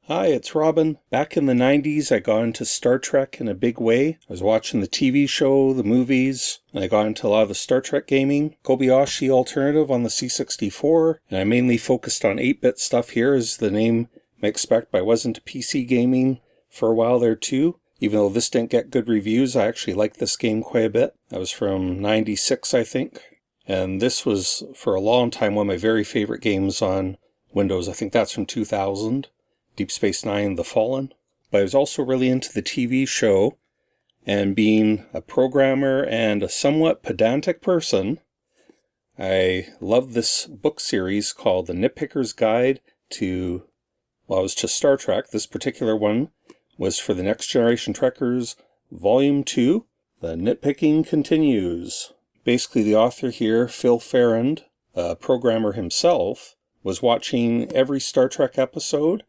Hi, it's Robin. Back in the 90s, I got into Star Trek in a big way. I was watching the TV show, the movies, and I got into a lot of the Star Trek gaming. Kobayashi Alternative on the C64, and I mainly focused on 8-bit stuff here, as the name may expect, but I was into PC gaming for a while there too. Even though this didn't get good reviews, I actually liked this game quite a bit. That was from 96, I think. And this was, for a long time, one of my very favorite games on Windows. I think that's from 2000. Deep Space Nine, The Fallen. But I was also really into the TV show, and being a programmer and a somewhat pedantic person, I loved this book series called The Nitpicker's Guide to, well, it was to Star Trek. This particular one was for the Next Generation Trekkers, Volume 2, The Nitpicking Continues. Basically, the author here, Phil Farrand, a programmer himself, was watching every Star Trek episode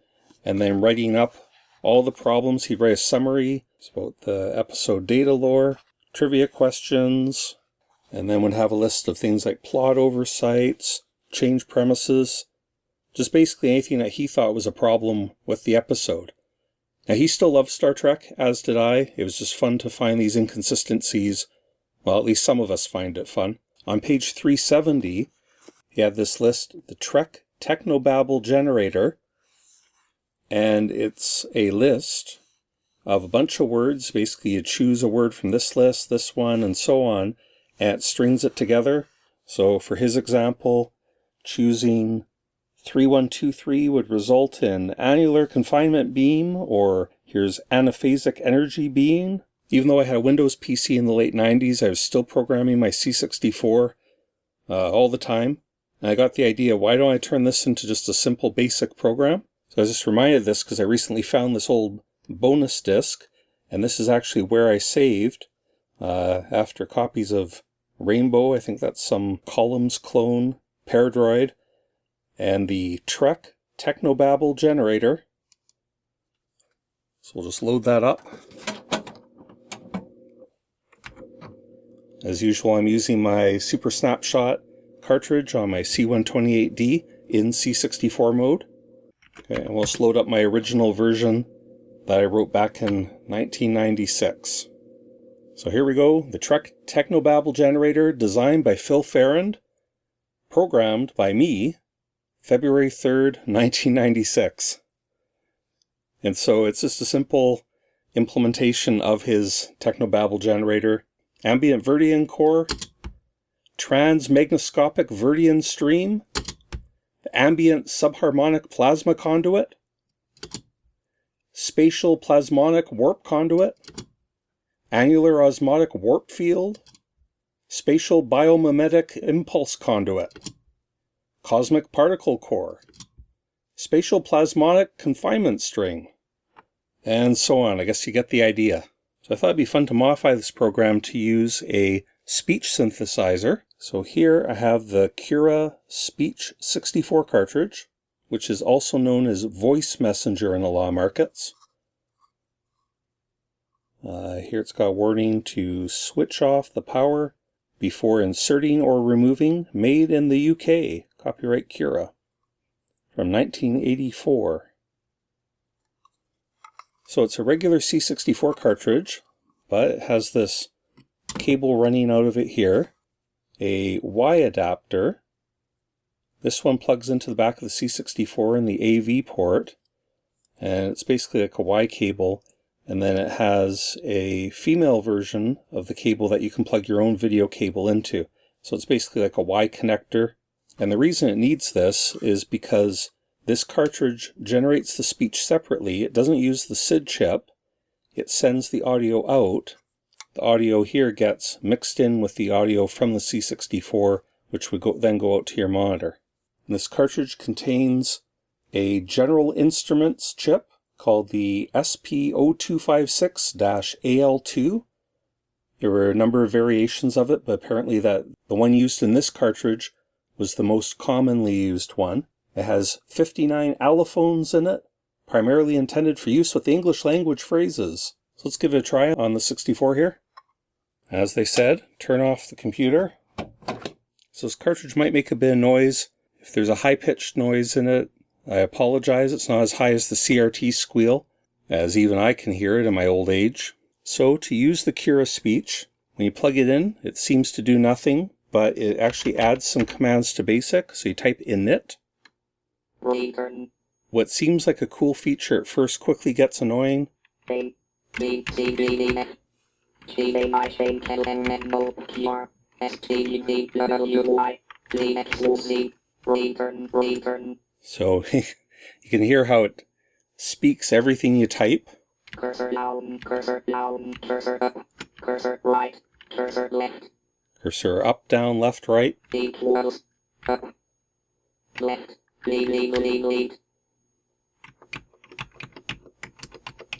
and then writing up all the problems. He'd write a summary about the episode data lore, trivia questions, and then would have a list of things like plot oversights, change premises, just basically anything that he thought was a problem with the episode. Now, he still loved Star Trek, as did I. It was just fun to find these inconsistencies. Well, at least some of us find it fun. On page 370, he had this list, the Trek Technobabble Generator, and it's a list of a bunch of words. Basically, you choose a word from this list, this one, and so on, and it strings it together. So for his example, choosing 3123 would result in annular confinement beam, or here's anaphasic energy beam. Even though I had a Windows PC in the late 90s, I was still programming my C64 all the time. And I got the idea, why don't I turn this into just a simple basic program? So I was just reminded of this because I recently found this old bonus disc, and this is actually where I saved after copies of Rainbow. I think that's some Columns clone, Paradroid, and the Trek Technobabble Generator. So we'll just load that up. As usual, I'm using my Super Snapshot cartridge on my C128D in C64 mode. Okay, and we'll just load up my original version that I wrote back in 1996. So here we go, the Trek Technobabble Generator, designed by Phil Farrand, programmed by me, February 3rd, 1996. And so it's just a simple implementation of his Technobabble Generator. Ambient Verdian core, transmagnoscopic Verdian stream, ambient subharmonic plasma conduit, spatial plasmonic warp conduit, angular osmotic warp field, spatial biomimetic impulse conduit, cosmic particle core, spatial plasmonic confinement string, and so on. I guess you get the idea. So I thought it'd be fun to modify this program to use a speech synthesizer. So here I have the Currah Speech 64 cartridge, which is also known as Voice Messenger in a lot of markets. Here it's got a warning to switch off the power before inserting or removing. Made in the UK. Copyright Currah. From 1984. So it's a regular C64 cartridge, but it has this cable running out of it here. A Y adapter. This one plugs into the back of the C64 in the AV port, and it's basically like a Y cable, and then it has a female version of the cable that you can plug your own video cable into. So it's basically like a Y connector, and the reason it needs this is because this cartridge generates the speech separately. It doesn't use the SID chip. It sends the audio out. The audio here gets mixed in with the audio from the C64, which would then go out to your monitor. And this cartridge contains a General Instruments chip called the SP0256-AL2. There were a number of variations of it, but apparently the one used in this cartridge was the most commonly used one. It has 59 allophones in it, primarily intended for use with the English language phrases. So let's give it a try on the 64 here. As they said, turn off the computer. So this cartridge might make a bit of noise. If there's a high-pitched noise in it, I apologize, it's not as high as the CRT squeal, as even I can hear it in my old age. So to use the Currah Speech, when you plug it in, it seems to do nothing, but it actually adds some commands to BASIC. So you type init. What seems like a cool feature at first quickly gets annoying. So you can hear how it speaks everything you type. Cursor down, cursor up, cursor right, cursor left. Cursor up, down, left, right. Equals up, left, lead.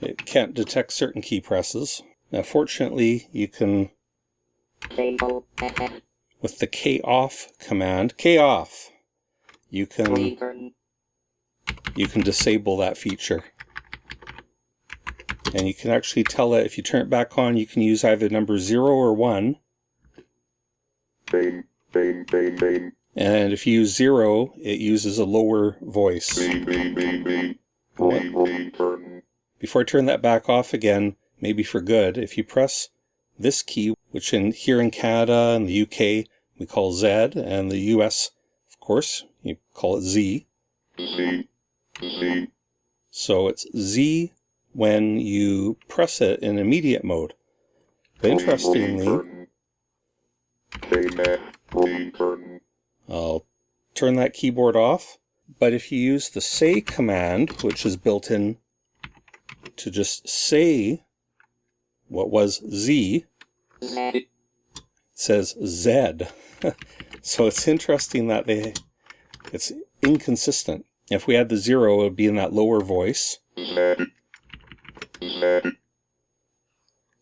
It can't detect certain key presses. Now fortunately you can, with the K off command, K off, you can disable that feature. And you can actually tell it, if you turn it back on, you can use either number 0 or 1. And if you use 0, it uses a lower voice. Before I turn that back off again, maybe for good, if you press this key, which here in Canada and the UK we call Z, and the US, of course, you call it Z. So it's Z when you press it in immediate mode. But interestingly, I'll turn that keyboard off, but if you use the say command, which is built in to just say what was Z, it says Z. So it's interesting that it's inconsistent. If we had the 0, it would be in that lower voice.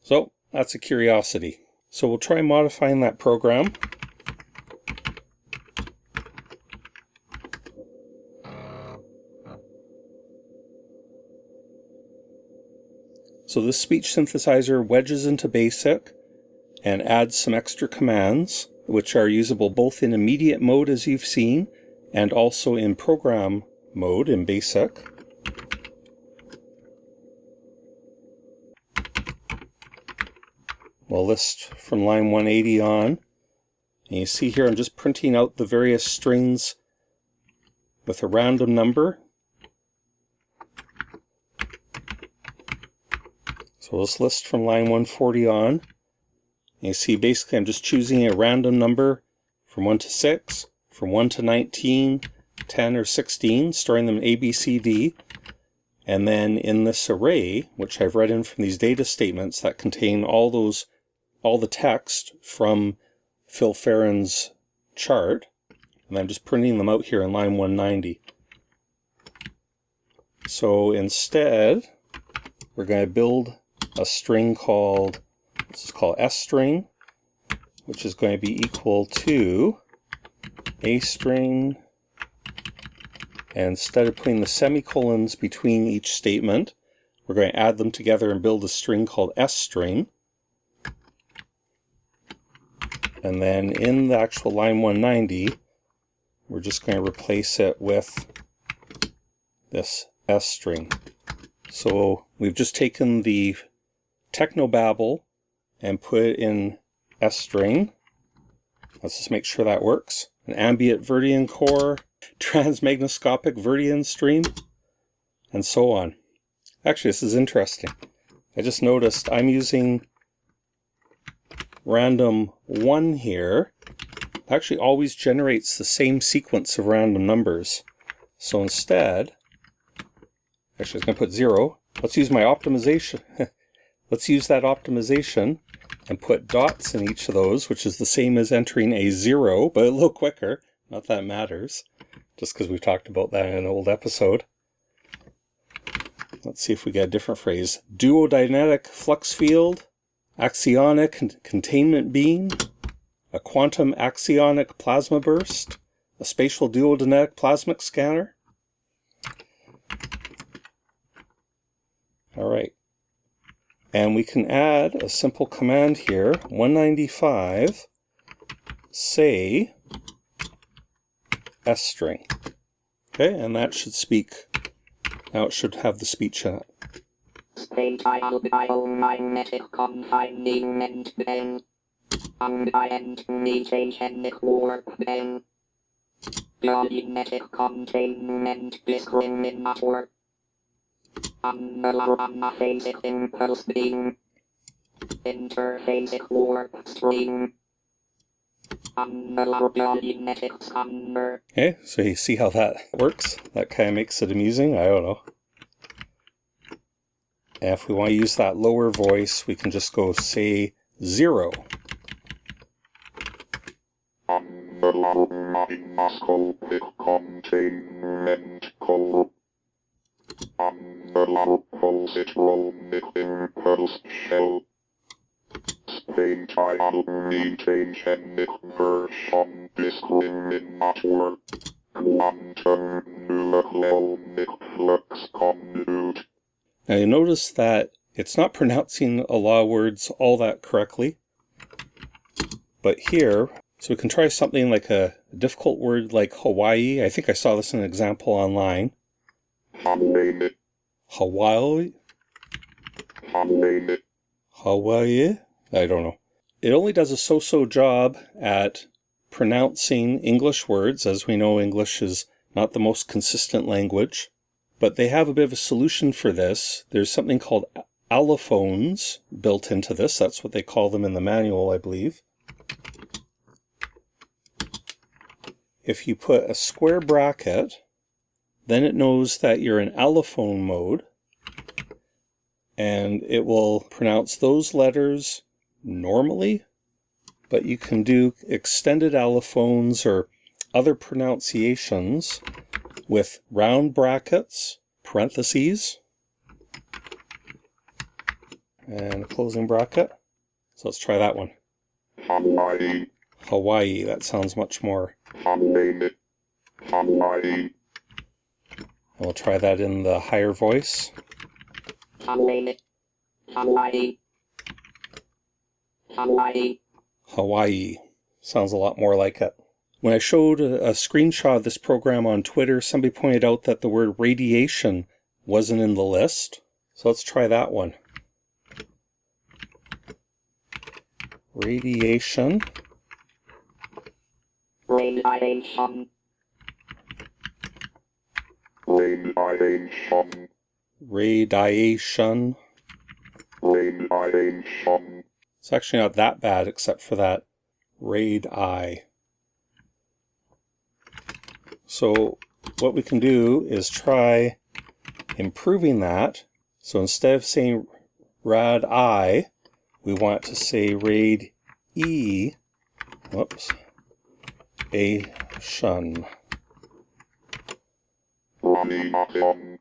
So that's a curiosity. So we'll try modifying that program. So this speech synthesizer wedges into BASIC and adds some extra commands, which are usable both in immediate mode, as you've seen, and also in program mode in BASIC. We'll list from line 180 on. And you see here I'm just printing out the various strings with a random number. So let's list from line 140 on. And you see basically I'm just choosing a random number from 1 to 6, from 1 to 19, 10 or 16, storing them in A, B, C, D. And then in this array, which I've read in from these data statements that contain all the text from Phil Farrand's chart, and I'm just printing them out here in line 190. So instead, we're going to build a string called, this is called S string, which is going to be equal to A string, and instead of putting the semicolons between each statement, we're going to add them together and build a string called S string. And then in the actual line 190, we're just going to replace it with this S string. So we've just taken the Technobabble and put it in S string. Let's just make sure that works. An ambient Verdian core, transmagnoscopic Verdian stream, and so on. Actually, this is interesting. I just noticed I'm using random 1 here. It actually always generates the same sequence of random numbers. So instead, actually I was going to put 0. Let's use my optimization. Let's use that optimization and put dots in each of those, which is the same as entering a 0, but a little quicker. Not that it matters, just because we've talked about that in an old episode. Let's see if we get a different phrase. Duodynamic flux field, axionic containment beam, a quantum axionic plasma burst, a spatial duodynamic plasmic scanner. All right. And we can add a simple command here, 195, say S string. Okay, and that should speak. Now it should have the speech in it. Magnetic confinement then. Ambient metagenic warp then. Magnetic containment discriminator. Anaphasic impulse beam. Interphasic warp stream. Magnetic scanner. Okay, so you see how that works? That kind of makes it amusing. I don't know. And if we want to use that lower voice, we can just go say 0. Magnascopic containment code. Positronic impulse shell. Spatial metagenic version discriminator. Quantum nucleonic flux conduit. Now you notice that it's not pronouncing a lot of words all that correctly. But here, so we can try something like a difficult word like Hawaii. I think I saw this in an example online. Hawaii. Hawaii? Hawaii. Hawaii? I don't know. It only does a so-so job at pronouncing English words. As we know, English is not the most consistent language. But they have a bit of a solution for this. There's something called allophones built into this. That's what they call them in the manual, I believe. If you put a square bracket, then it knows that you're in allophone mode, and it will pronounce those letters normally, but you can do extended allophones or other pronunciations with round brackets, parentheses, and a closing bracket. So let's try that one. Hawaii. Hawaii, that sounds much more. Hawaii. Hawaii. We'll try that in the higher voice. Hawaii. Hawaii. Hawaii. Hawaii. Sounds a lot more like it. When I showed a screenshot of this program on Twitter, somebody pointed out that the word radiation wasn't in the list. So let's try that one. Radiation. Radiation. Radiation. Radiation. Radiation. It's actually not that bad except for that radi. So what we can do is try improving that. So instead of saying rad-I, we want to say rad-E. Whoops. A-shun. Radiation.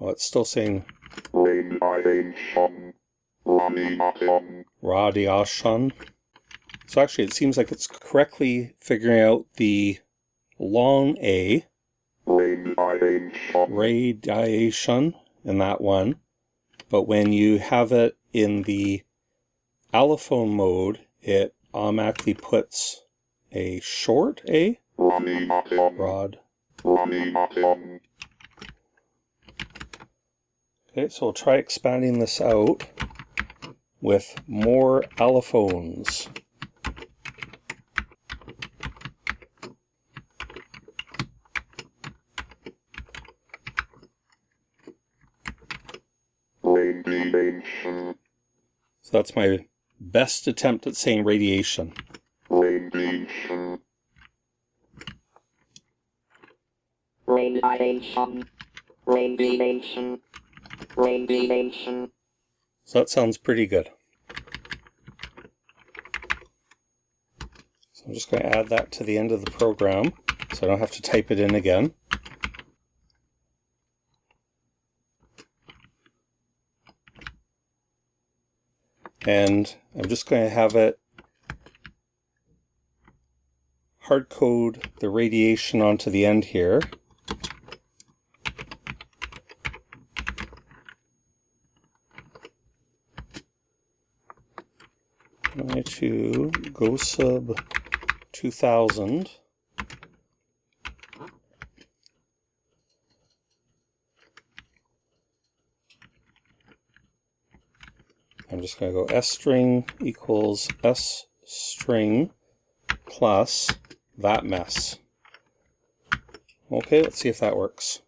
Oh, it's still saying Radiation. Radiation. radiation. So actually it seems like it's correctly figuring out the long A, Radiation. radiation, in that one. But when you have it in the allophone mode, it automatically puts a short A. Radiation. Rod. Radiation. Okay, so we'll try expanding this out with more allophones. Radiation. So that's my best attempt at saying radiation. Radiation. Radiation. Radiation. Radiation. So that sounds pretty good. So I'm just going to add that to the end of the program so I don't have to type it in again. And I'm just going to have it hard code the radiation onto the end here. I'm going to go sub 2000. I'm just going to go S string equals S string plus that mess. Okay, let's see if that works.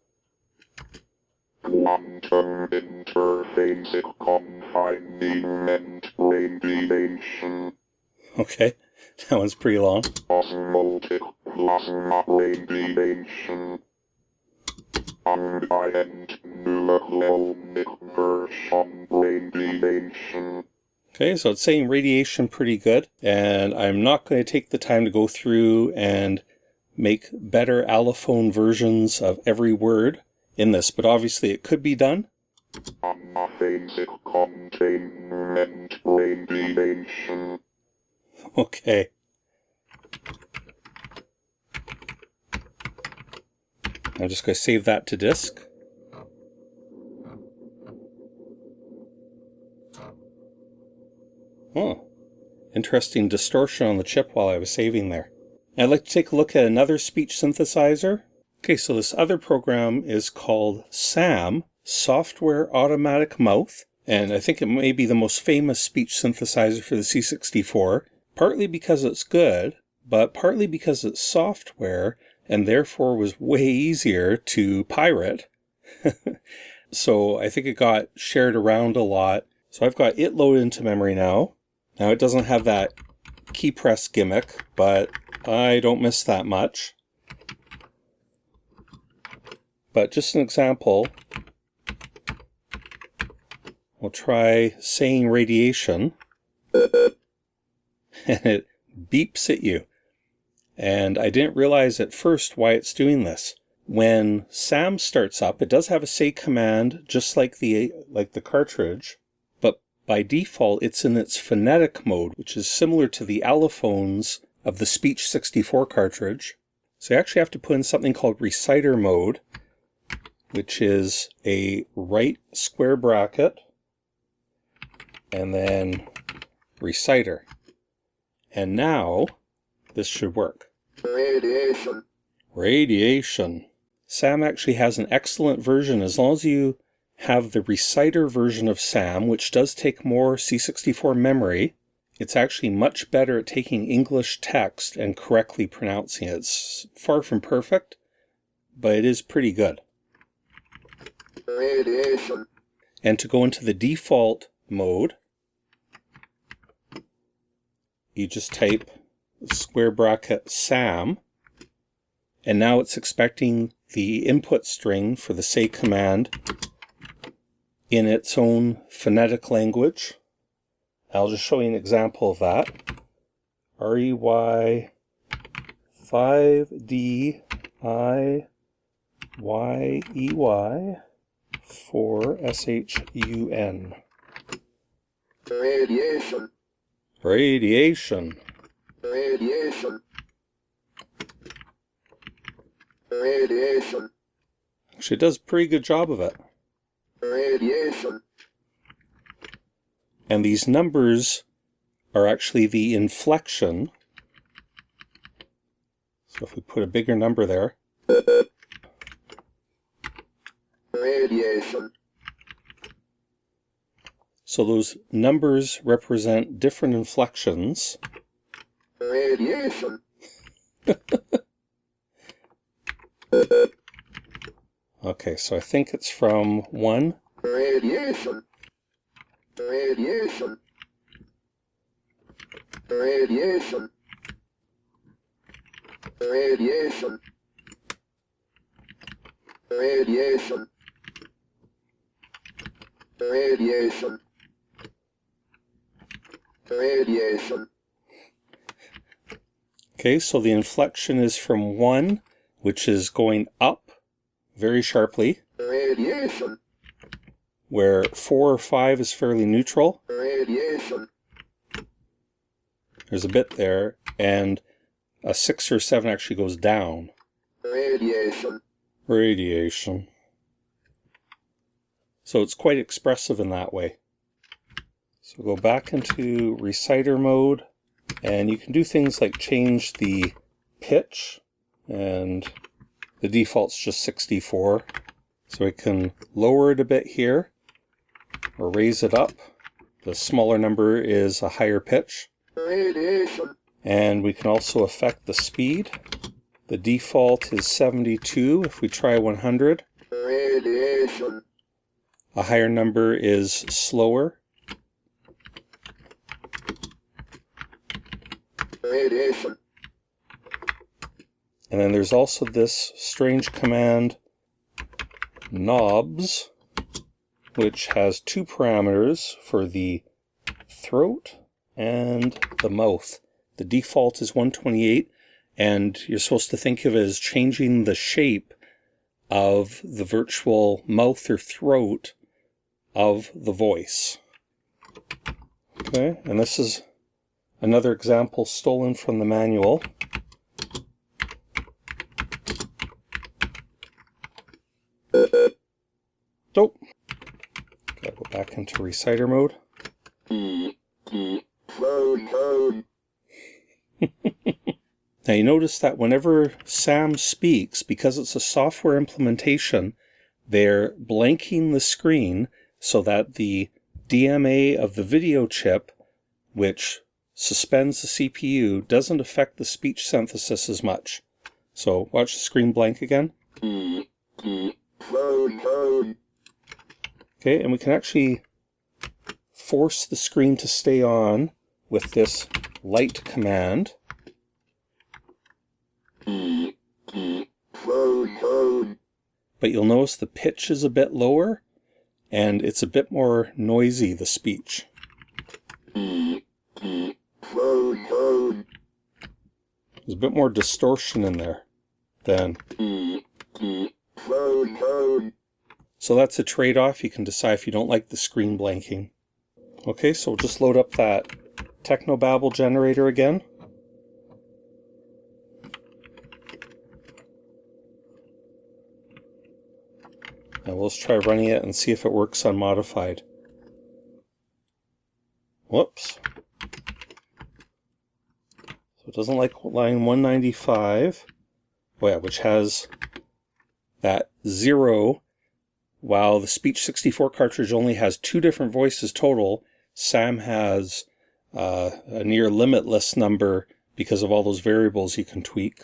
Quantum interface confinement radiation. Okay, that one's pretty long. Osmotic plasma radiation. Ambient nucleonic version radiation. Okay, so it's saying radiation pretty good, and I'm not going to take the time to go through and make better allophone versions of every word in this, but obviously it could be done. Anaphasic containment radiation. Okay. I'm just going to save that to disk. Oh, interesting distortion on the chip while I was saving there. I'd like to take a look at another speech synthesizer. Okay, so this other program is called S.A.M, Software Automatic Mouth, and I think it may be the most famous speech synthesizer for the C64, partly because it's good, but partly because it's software and therefore was way easier to pirate. So I think it got shared around a lot. So I've got it loaded into memory now. Now it doesn't have that key press gimmick, but I don't miss that much. But just an example, we'll try saying radiation, and it beeps at you. And I didn't realize at first why it's doing this. When S.A.M starts up, it does have a say command, just like the cartridge, but by default it's in its phonetic mode, which is similar to the allophones of the Speech 64 cartridge. So you actually have to put in something called reciter mode, which is a right square bracket, and then reciter. And now, this should work. Radiation. Radiation. S.A.M actually has an excellent version as long as you have the reciter version of S.A.M, which does take more C64 memory. It's actually much better at taking English text and correctly pronouncing it. It's far from perfect, but it is pretty good. Radiation. And to go into the default mode, you just type square bracket S.A.M, and now it's expecting the input string for the say command in its own phonetic language. I'll just show you an example of that. REY 5DIYEY 4SHUN. Radiation. Radiation. Radiation. Radiation. Actually, it does a pretty good job of it. Radiation. And these numbers are actually the inflection. So if we put a bigger number there. Radiation. So those numbers represent different inflections. Radiation. Okay, so I think it's from 1. Radiation. Radiation. Radiation. Radiation. Radiation. Radiation. Radiation. Okay, so the inflection is from 1, which is going up very sharply, Radiation. where 4 or 5 is fairly neutral. Radiation. There's a bit there, and a 6 or 7 actually goes down. Radiation. Radiation. So it's quite expressive in that way. So go back into reciter mode, and you can do things like change the pitch, and the default's just 64. So we can lower it a bit here, or raise it up. The smaller number is a higher pitch. Radiation. And we can also affect the speed. The default is 72. If we try 100, Radiation. a higher number is slower. Radiation. And then there's also this strange command, knobs, which has two parameters for the throat and the mouth. The default is 128, and you're supposed to think of it as changing the shape of the virtual mouth or throat of the voice. Okay, and this is another example stolen from the manual. Nope. Gotta go back into reciter mode. Phone. Now you notice that whenever S.A.M speaks, because it's a software implementation, they're blanking the screen so that the DMA of the video chip, which suspends the CPU, doesn't affect the speech synthesis as much. So watch the screen blank again. Phone. Okay, and we can actually force the screen to stay on with this light command. Phone. But you'll notice the pitch is a bit lower and it's a bit more noisy, the speech. Phone. There's a bit more distortion in there than. Phone. So that's a trade-off. You can decide if you don't like the screen blanking. Okay, so we'll just load up that Technobabble Generator again. And we'll just try running it and see if it works unmodified. Whoops. So it doesn't like line 195, which has that 0, while the Speech 64 cartridge only has 2 different voices total. S.A.M has a near limitless number because of all those variables you can tweak.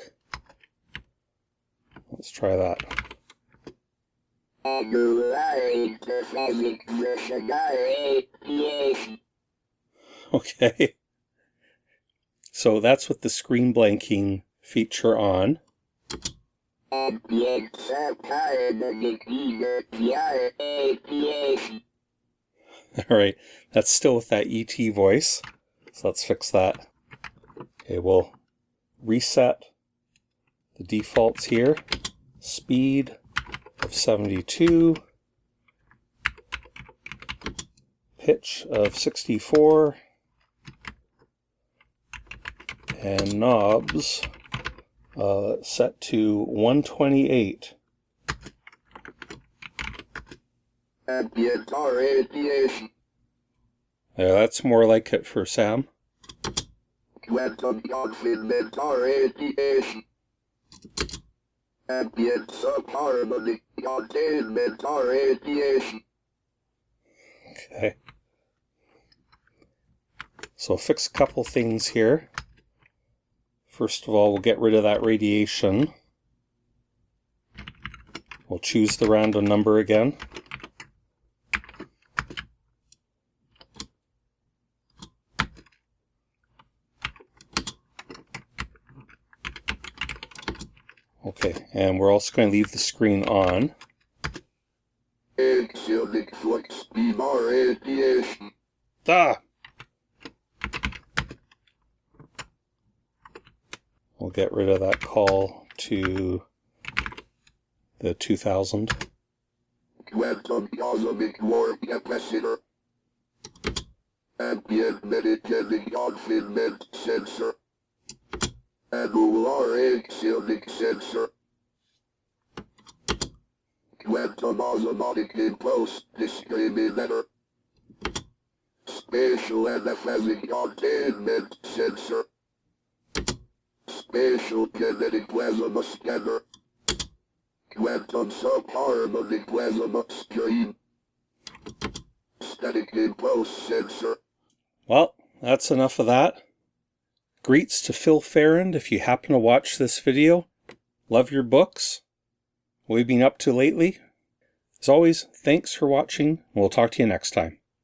Let's try that. Okay. So that's with the screen blanking feature on. Alright, that's still with that ET voice. So let's fix that. Okay, we'll reset the defaults here. Speed of 72. Pitch of 64. And knobs set to 128. Yeah, that's more like it for S.A.M. Quantum confinement radiation. Ambient subharmonic containment radiation. Okay. So fix a couple things here. First of all, we'll get rid of that radiation. We'll choose the random number again. Okay, and we're also going to leave the screen on. Ah! We'll get rid of that call to the 2000. Quantum cosmic warp capacitor. Ambient metagenic confinement sensor. Annular axionic sensor. Quantum osmotic impulse discriminator. Spatial anaphasic containment sensor. Spatial kinetic plasma scanner. Quantum subharmonic plasma stream. Static Well, that's enough of that. Greets to Phil Farrand if you happen to watch this video. Love your books. What have you been up to lately? As always, thanks for watching. We'll talk to you next time.